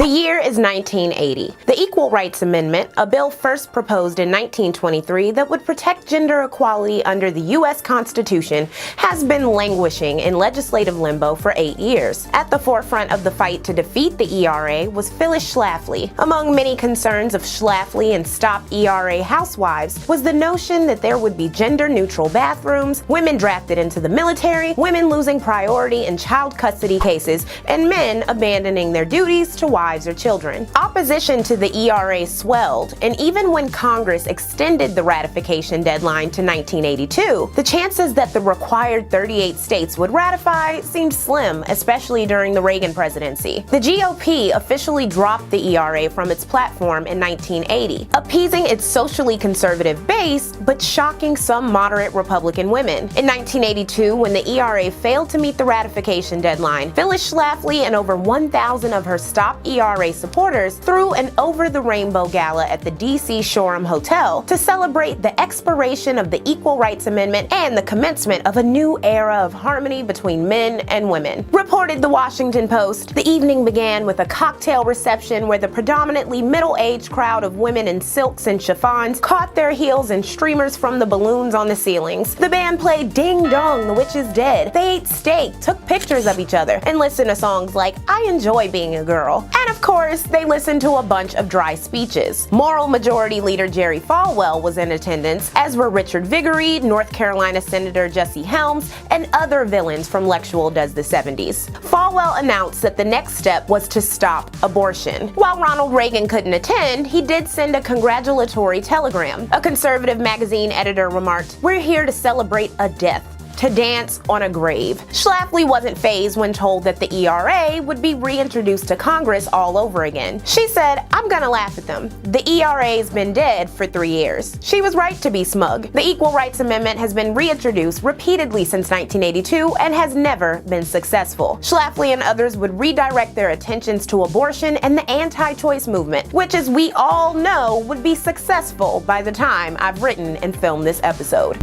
The year is 1980. The Equal Rights Amendment, a bill first proposed in 1923 that would protect gender equality under the U.S. Constitution, has been languishing in legislative limbo for 8 years. At the forefront of the fight to defeat the ERA was Phyllis Schlafly. Among many concerns of Schlafly and Stop ERA housewives was the notion that there would be gender-neutral bathrooms, women drafted into the military, women losing priority in child custody cases, and men abandoning their duties to wives or children. Opposition to the ERA swelled, and even when Congress extended the ratification deadline to 1982, the chances that the required 38 states would ratify seemed slim, especially during the Reagan presidency. The GOP officially dropped the ERA from its platform in 1980, appeasing its socially conservative base, but shocking some moderate Republican women. In 1982, when the ERA failed to meet the ratification deadline, Phyllis Schlafly and over 1,000 of her Stop ERA supporters threw an over-the-rainbow gala at the D.C. Shoreham Hotel to celebrate the expiration of the Equal Rights Amendment and the commencement of a new era of harmony between men and women. Reported the Washington Post, the evening began with a cocktail reception where the predominantly middle-aged crowd of women in silks and chiffons caught their heels in streamers from the balloons on the ceilings. The band played Ding Dong, the Witch is Dead. They ate steak, took pictures of each other, and listened to songs like I Enjoy Being a Girl. And of course, they listened to a bunch of dry speeches. Moral Majority Leader Jerry Falwell was in attendance, as were Richard Viguerie, North Carolina Senator Jesse Helms, and other villains from Lexual Does the 70s. Falwell announced that the next step was to stop abortion. While Ronald Reagan couldn't attend, he did send a congratulatory telegram. A conservative magazine editor remarked, "We're here to celebrate a death, to dance on a grave." Schlafly wasn't fazed when told that the ERA would be reintroduced to Congress all over again. She said, "I'm gonna laugh at them. The ERA's been dead for 3 years." She was right to be smug. The Equal Rights Amendment has been reintroduced repeatedly since 1982 and has never been successful. Schlafly and others would redirect their attentions to abortion and the anti-choice movement, which, as we all know, would be successful by the time I've written and filmed this episode.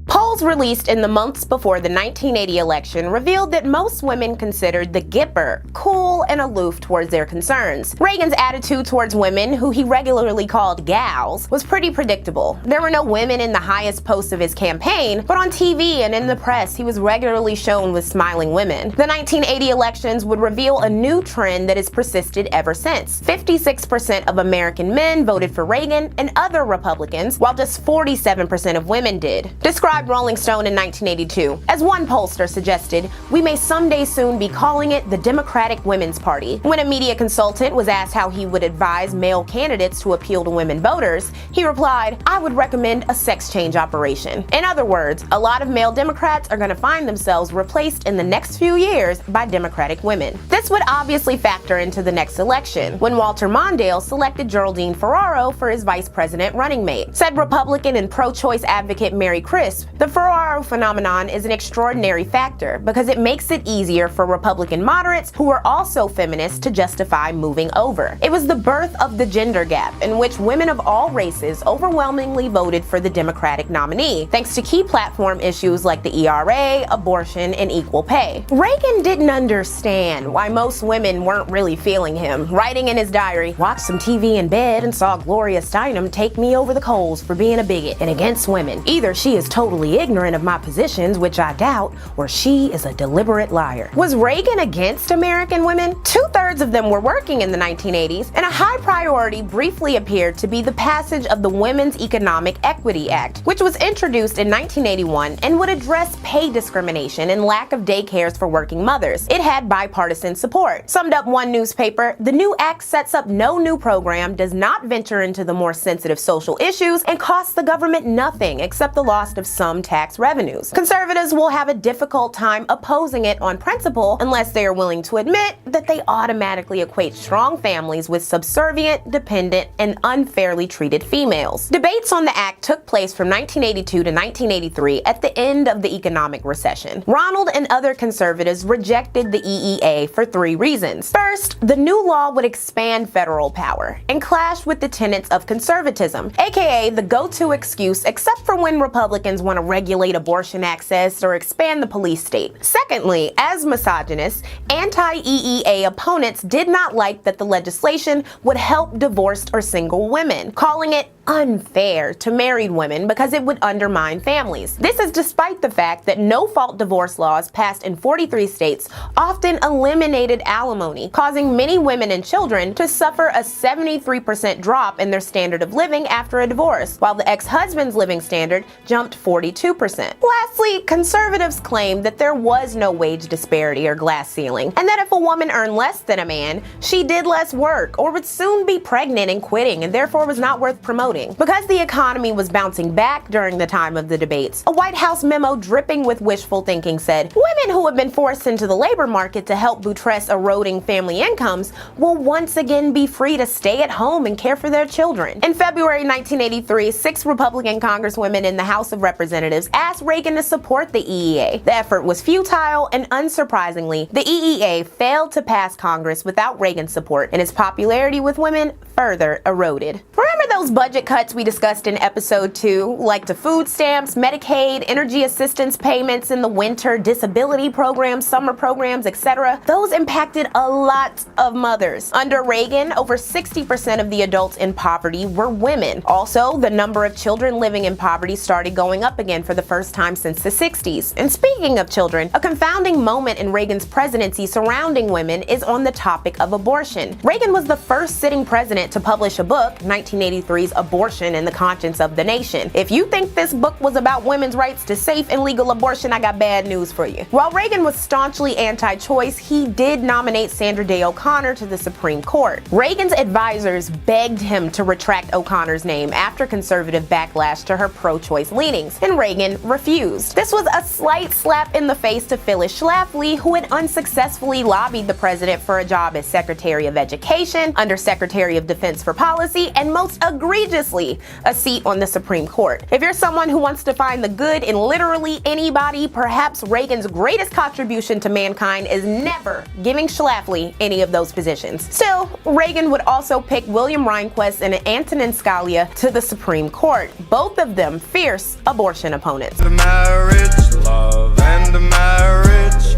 Polls released in the months before the 1980 election revealed that most women considered the Gipper cool and aloof towards their concerns. Reagan's attitude towards women, who he regularly called gals, was pretty predictable. There were no women in the highest posts of his campaign, but on TV and in the press he was regularly shown with smiling women. The 1980 elections would reveal a new trend that has persisted ever since. 56% of American men voted for Reagan and other Republicans, while just 47% of women did. Described Rolling Stone in 1982. As one pollster suggested, we may someday soon be calling it the Democratic Women's Party. When a media consultant was asked how he would advise male candidates to appeal to women voters, he replied, "I would recommend a sex change operation." In other words, a lot of male Democrats are going to find themselves replaced in the next few years by Democratic women. This would obviously factor into the next election, when Walter Mondale selected Geraldine Ferraro for his vice president running mate. Said Republican and pro-choice advocate Mary Crisp, "The Ferraro phenomenon is an extraordinary factor because it makes it easier for Republican moderates who are also feminists to justify moving over. It was the birth of the gender gap, in which women of all races overwhelmingly voted for the Democratic nominee, thanks to key platform issues like the ERA, abortion, and equal pay." Reagan didn't understand why most women weren't really feeling him, writing in his diary, "Watched some TV in bed and saw Gloria Steinem take me over the coals for being a bigot and against women. Either she is totally ignorant of my positions, which I doubt, or she is a deliberate liar." Was Reagan against American women? 2/3 of them were working in the 1980s, and a high priority briefly appeared to be the passage of the Women's Economic Equity Act, which was introduced in 1981 and would address pay discrimination and lack of daycares for working mothers. It had bipartisan support. Summed up one newspaper, "The new act sets up no new program, does not venture into the more sensitive social issues, and costs the government nothing except the loss of some tax revenues. Conservatives will have a difficult time opposing it on principle unless they are willing to admit that they automatically equate strong families with subservient, dependent, and unfairly treated females." Debates on the act took place from 1982 to 1983 at the end of the economic recession. Ronald and other conservatives rejected the EEA for 3 reasons. First, the new law would expand federal power and clash with the tenets of conservatism, aka the go-to excuse except for when Republicans want to regulate regulate abortion access or expand the police state. Secondly, as misogynists, anti-EEA opponents did not like that the legislation would help divorced or single women, calling it unfair to married women because it would undermine families. This is despite the fact that no-fault divorce laws passed in 43 states often eliminated alimony, causing many women and children to suffer a 73% drop in their standard of living after a divorce, while the ex-husband's living standard jumped 42%. Lastly, conservatives claim that there was no wage disparity or glass ceiling, and that if a woman earned less than a man, she did less work or would soon be pregnant and quitting and therefore was not worth promoting. Because the economy was bouncing back during the time of the debates, a White House memo dripping with wishful thinking said, women who have been forced into the labor market to help buttress eroding family incomes will once again be free to stay at home and care for their children. In February 1983, 6 Republican congresswomen in the House of Representatives asked Reagan to support the EEA. The effort was futile, and unsurprisingly, the EEA failed to pass Congress without Reagan's support, and its popularity with women further eroded. Remember those budget cuts we discussed in episode 2, like to food stamps, Medicaid, energy assistance payments in the winter, disability programs, summer programs, etc.? Those impacted a lot of mothers. Under Reagan, over 60% of the adults in poverty were women. Also, the number of children living in poverty started going up again for the first time since the 60s. And speaking of children, a confounding moment in Reagan's presidency surrounding women is on the topic of abortion. Reagan was the first sitting president to publish a book, 1983's Abortion and the Conscience of the Nation. If you think this book was about women's rights to safe and legal abortion, I got bad news for you. While Reagan was staunchly anti-choice, he did nominate Sandra Day O'Connor to the Supreme Court. Reagan's advisors begged him to retract O'Connor's name after conservative backlash to her pro-choice leanings, and Reagan refused. This was a slight slap in the face to Phyllis Schlafly, who had unsuccessfully lobbied the president for a job as Secretary of Education, Undersecretary of Defense for Policy, and most egregiously, a seat on the Supreme Court. If you're someone who wants to find the good in literally anybody, perhaps Reagan's greatest contribution to mankind is never giving Schlafly any of those positions. Still, Reagan would also pick William Rehnquist and Antonin Scalia to the Supreme Court, both of them fierce abortion opponents. The marriage, love and the marriage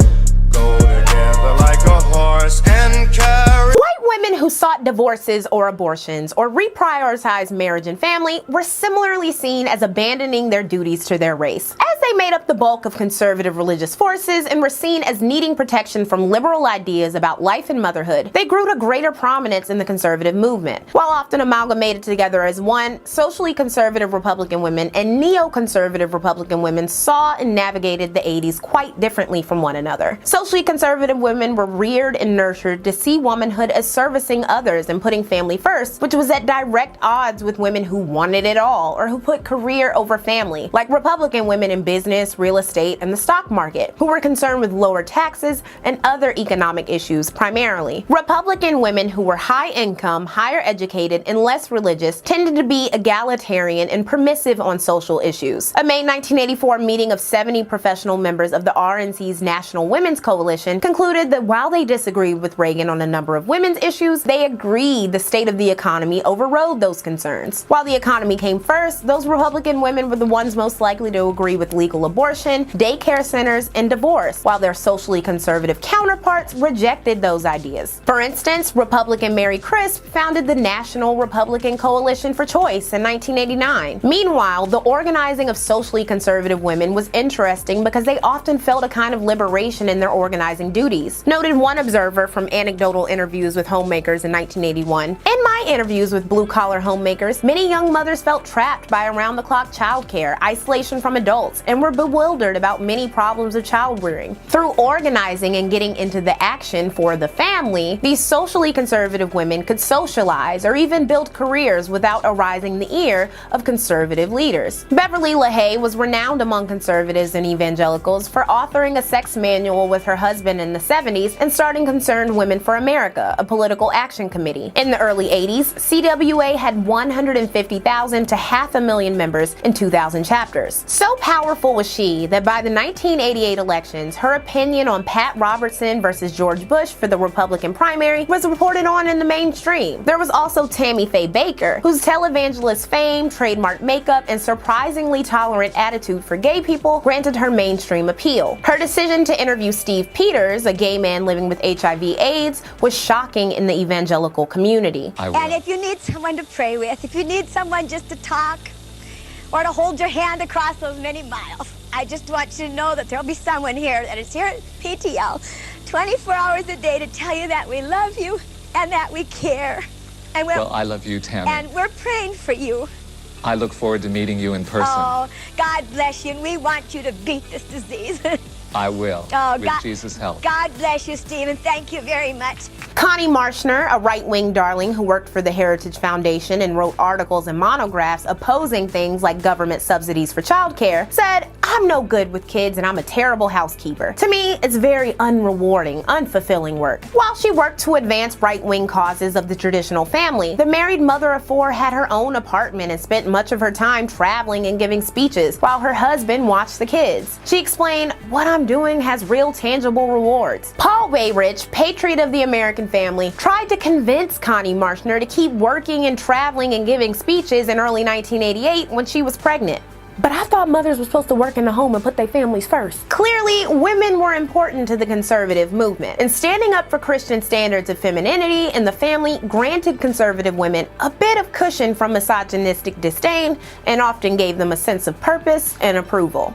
go together like a horse and carriage. White women who sought divorces or abortions or reprioritized marriage and family were similarly seen as abandoning their duties to their race, as they made up the bulk of conservative religious forces and were seen as needing protection from liberal ideas about life and motherhood. They grew to greater prominence in the conservative movement. While often amalgamated together as one, socially conservative Republican women and neoconservative Republican women saw and navigated the 80s quite differently from one another. Socially conservative women were reared and nurtured to see womanhood as servicing others and putting family first, which was at direct odds with women who wanted it all or who put career over family, like Republican women in business, real estate, and the stock market, who were concerned with lower taxes and other economic issues primarily. Republican women who were high income, higher educated, and less religious tended to be egalitarian and permissive on social issues. A May 1984 meeting of 70 professional members of the RNC's National Women's Coalition concluded that while they disagreed with Reagan on a number of women's issues, they agreed the state of the economy overrode those concerns. While the economy came first, those Republican women were the ones most likely to agree with legal abortion, daycare centers, and divorce, while their socially conservative counterparts rejected those ideas. For instance, Republican Mary Crisp founded the National Republican Coalition for Choice in 1989. Meanwhile, the organizing of socially conservative women was interesting because they often felt a kind of liberation in their organizing duties. Noted one observer from anecdotal interviews with homemakers in 1981, "In my interviews with blue-collar homemakers, many young mothers felt trapped by around-the-clock childcare, isolation from adults, and were bewildered about many problems of child-rearing. Through organizing and getting into the action for the family, these socially conservative women could socialize or even build careers without arousing the ear of conservative leaders." Beverly LaHaye was renowned among conservatives and evangelicals for authoring a sex manual with her husband in the 70s and starting Concerned Women for America, a political action committee. In the early 80s, CWA had 150,000 to 500,000 members in 2,000 chapters. So powerful powerful was she that by the 1988 elections, her opinion on Pat Robertson versus George Bush for the Republican primary was reported on in the mainstream. There was also Tammy Faye Baker, whose televangelist fame, trademark makeup, and surprisingly tolerant attitude for gay people granted her mainstream appeal. Her decision to interview Steve Peters, a gay man living with HIV/AIDS, was shocking in the evangelical community. And if you need someone to pray with, if you need someone just to talk, or to hold your hand across those many miles, I just want you to know that there'll be someone here that is here at PTL 24 hours a day to tell you that we love you and that we care. And well, I love you, Tammy. And we're praying for you. I look forward to meeting you in person. Oh, God bless you, and we want you to beat this disease. I will, with Jesus' help. God bless you, Stephen. Thank you very much. Connie Marshner, a right-wing darling who worked for the Heritage Foundation and wrote articles and monographs opposing things like government subsidies for childcare, said, "I'm no good with kids and I'm a terrible housekeeper. To me, it's very unrewarding, unfulfilling work." While she worked to advance right-wing causes of the traditional family, the married mother of four had her own apartment and spent much of her time traveling and giving speeches while her husband watched the kids. She explained, "What I'm doing has real tangible rewards." Paul Weyrich, patriot of the American family, tried to convince Connie Marshner to keep working and traveling and giving speeches in early 1988 when she was pregnant. "But I thought mothers were supposed to work in the home and put their families first." Clearly, women were important to the conservative movement, and standing up for Christian standards of femininity and the family granted conservative women a bit of cushion from misogynistic disdain and often gave them a sense of purpose and approval.